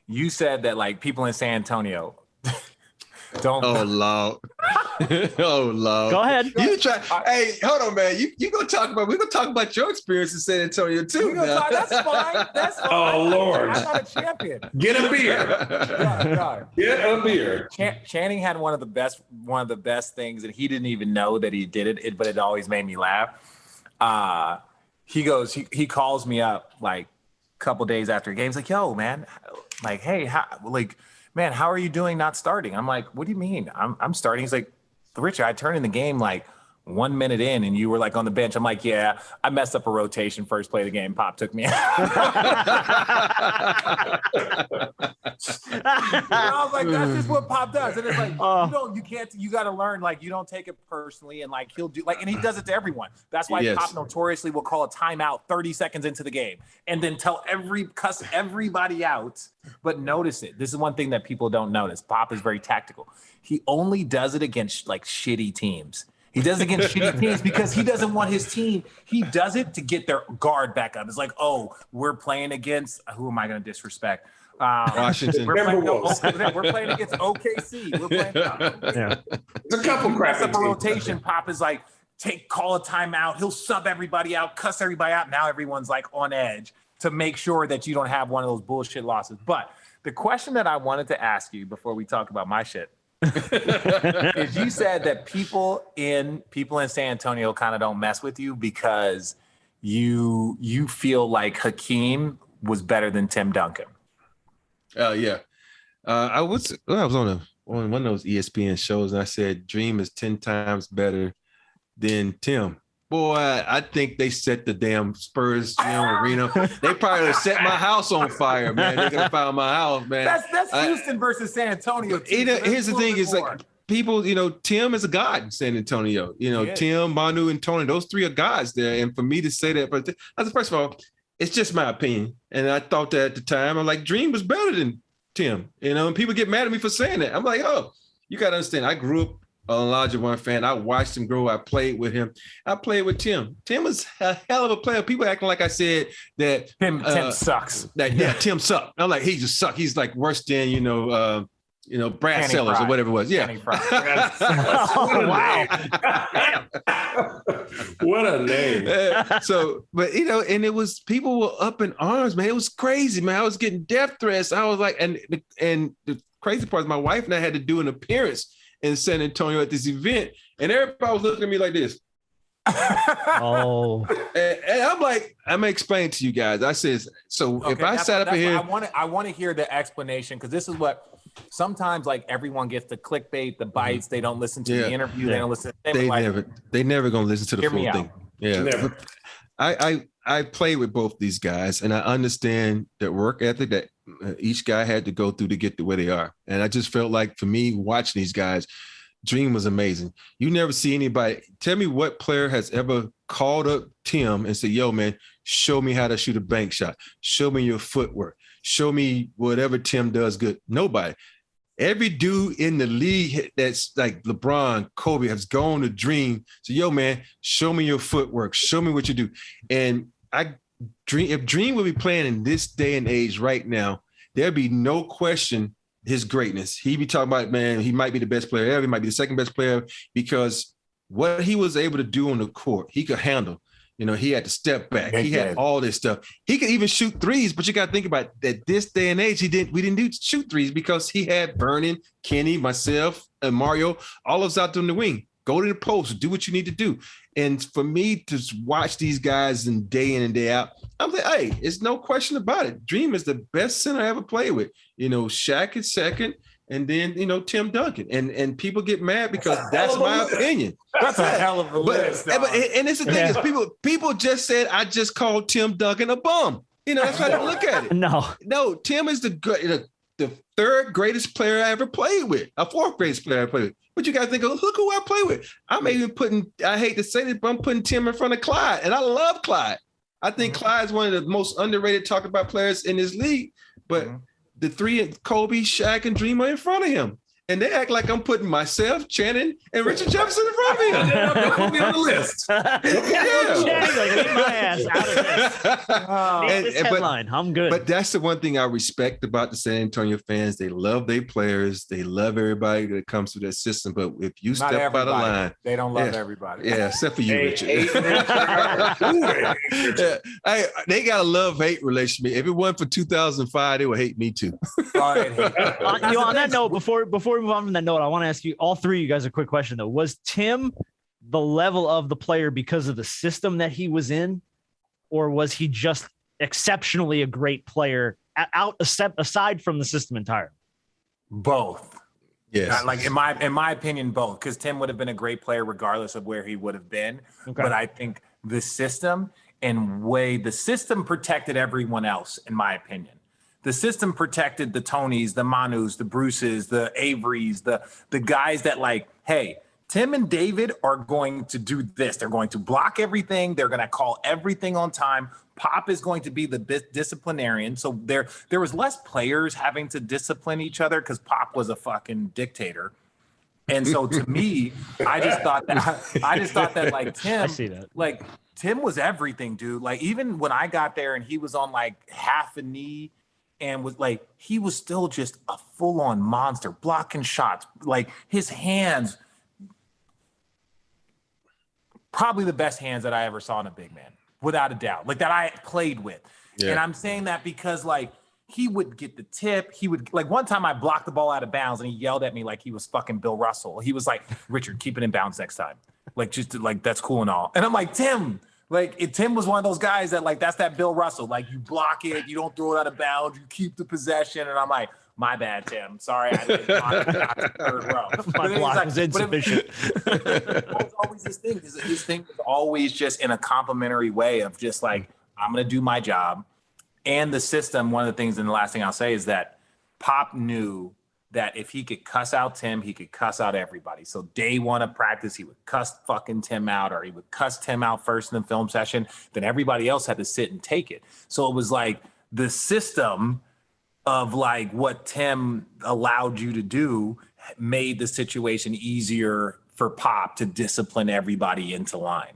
you said that like people in San Antonio don't. Oh Lord. Oh Lord. Go ahead. You try. Hey, hold on, man. We're gonna talk about your experience in San Antonio too. That's fine. That's fine. Oh Lord. I'm not a champion. Get a beer. Get a beer. Channing had one of the best things, and he didn't even know that he did it, but it always made me laugh. He calls me up like a couple days after a game. He's like, yo, man, like, hey, man, how are you doing not starting? I'm like, what do you mean? I'm starting. He's like, Richard, I turned in the game like 1 minute in and you were like on the bench. I'm like, yeah, I messed up a rotation first play of the game. Pop took me out. And I was like, that's just what Pop does. And it's like, you got to learn, like, you don't take it personally. And like, he'll do like, and he does it to everyone. That's why Pop notoriously will call a timeout 30 seconds into the game and then cuss everybody out. But notice it. This is one thing that people don't notice. Pop is very tactical. He only does it against like shitty teams. He does it against shitty teams because he doesn't want his team. He does it to get their guard back up. It's like, oh, we're playing against, who am I going to disrespect? Washington. We're playing against OKC. We're playing. There's a couple crap up a rotation. Pop is like, call a timeout. He'll sub everybody out, cuss everybody out. Now everyone's like on edge to make sure that you don't have one of those bullshit losses. But the question that I wanted to ask you before we talk about my shit is you said that people in San Antonio kind of don't mess with you because you feel like Hakeem was better than Tim Duncan. Oh yeah. I was on one of those ESPN shows and I said Dream is 10 times better than Tim. Boy, I think they set the damn Spurs arena. They probably set my house on fire, man. They could have found my house, man. That's Houston versus San Antonio. Here's the thing: is like people, Tim is a god in San Antonio. Tim, Manu, and Tony. Those three are gods there. And for me to say that, but first of all, it's just my opinion. And I thought that at the time, I'm like, Dream was better than Tim. And people get mad at me for saying that. I'm like, oh, you got to understand. I grew up Olajuwon fan. I watched him grow. I played with him. I played with Tim. Tim is a hell of a player. People acting like I said that Tim sucks. Tim sucked. I'm like, he just sucked. He's like worse than Brad Kenny Sellers Fry. or whatever it was. Yeah. Oh, wow. What a name. But and it was, people were up in arms, man. It was crazy, man. I was getting death threats. I was like, and the crazy part is my wife and I had to do an appearance in San Antonio at this event, and everybody was looking at me like this. Oh. And I'm like, I'm gonna explain to you guys. I says, so if I sat up here, I want to hear the explanation, because this is what sometimes like everyone gets the clickbait, the bites. They don't listen to the interview. They don't listen. They never gonna listen to the full thing. Yeah, never. I played with both these guys, and I understand that work ethic that each guy had to go through to get to where they are. And I just felt like, for me, watching these guys, Dream was amazing. You never see anybody. Tell me what player has ever called up Tim and said, yo, man, show me how to shoot a bank shot. Show me your footwork. Show me whatever Tim does good. Nobody. Every dude in the league that's like LeBron, Kobe has gone to Dream. So, yo, man, show me your footwork. Show me what you do. And if Dream would be playing in this day and age right now, there'd be no question his greatness. He'd be talking about, man, he might be the best player ever. He might be the second best player, because what he was able to do on the court, he could handle. He had to step back. He had all this stuff. He could even shoot threes, but you got to think about that. This day and age, we didn't do shoot threes because he had Vernon, Kenny, myself, and Mario, all of us out there in the wing. Go to the post, do what you need to do. And for me to watch these guys day in and day out, I'm like, hey, it's no question about it. Dream is the best center I ever played with. Shaq is second, and then, Tim Duncan. And people get mad because that's my opinion. That's a hell of a list. And it's the thing is, people just said I just called Tim Duncan a bum. That's how they look at it. No, Tim is the third greatest player I ever played with, a fourth greatest player I played with. But you guys think, look who I play with. I'm even I hate to say this, but I'm putting Tim in front of Clyde, and I love Clyde. I think Clyde is one of the most underrated talk about players in this league, but the three, Kobe, Shaq, and Dream, are in front of him. And they act like I'm putting myself, Channing, and Richard Jefferson in front of me. Don't put me on the list. Channing's like, leave my ass out of this. This headline, I'm good. But that's the one thing I respect about the San Antonio fans. They love their players. They love everybody that comes through that system. But if you step out of line, they don't love everybody. Yeah, except for you, Richard. They got a love-hate relationship. If it wasn't for 2005, they would hate me too. On that note, before we move on from that note, I want to ask you, all three of you guys, a quick question though. Was Tim the level of the player because of the system that he was in, or was he just exceptionally a great player aside from the system entirely? Both. Yes. Like in my opinion, both, because Tim would have been a great player regardless of where he would have been. Okay. But I think the system the system protected everyone else, in my opinion. The system protected the Tonys, the Manus, the Bruces, the Averys, the guys that like, hey, Tim and David are going to do this. They're going to block everything. They're going to call everything on time. Pop is going to be the disciplinarian. So there was less players having to discipline each other because Pop was a fucking dictator. And so to me, I just thought that like Tim, I see that. Like Tim was everything, dude. Like even when I got there and he was on like half a knee, and was like, he was still just a full-on monster, blocking shots. Like his hands, probably the best hands that I ever saw in a big man, without a doubt, like that I played with. Yeah. And I'm saying that because like he would get the tip. He would like one time I blocked the ball out of bounds and he yelled at me like he was fucking Bill Russell. He was like, Richard, keep it in bounds next time. Like just like, that's cool and all. And I'm like, Tim. Like Tim was one of those guys that like, that's that Bill Russell. Like you block it, you don't throw it out of bounds, you keep the possession. And I'm like, my bad, Tim. Sorry, I didn't block the third row. My block was insufficient. It was always his thing. His thing was always just in a complimentary way of just like, I'm going to do my job. And the system, one of the things, and the last thing I'll say is that Pop knew that if he could cuss out Tim, he could cuss out everybody. So day one of practice, he would cuss fucking Tim out, or he would cuss Tim out first in the film session. Then everybody else had to sit and take it. So it was like the system of like what Tim allowed you to do made the situation easier for Pop to discipline everybody into line.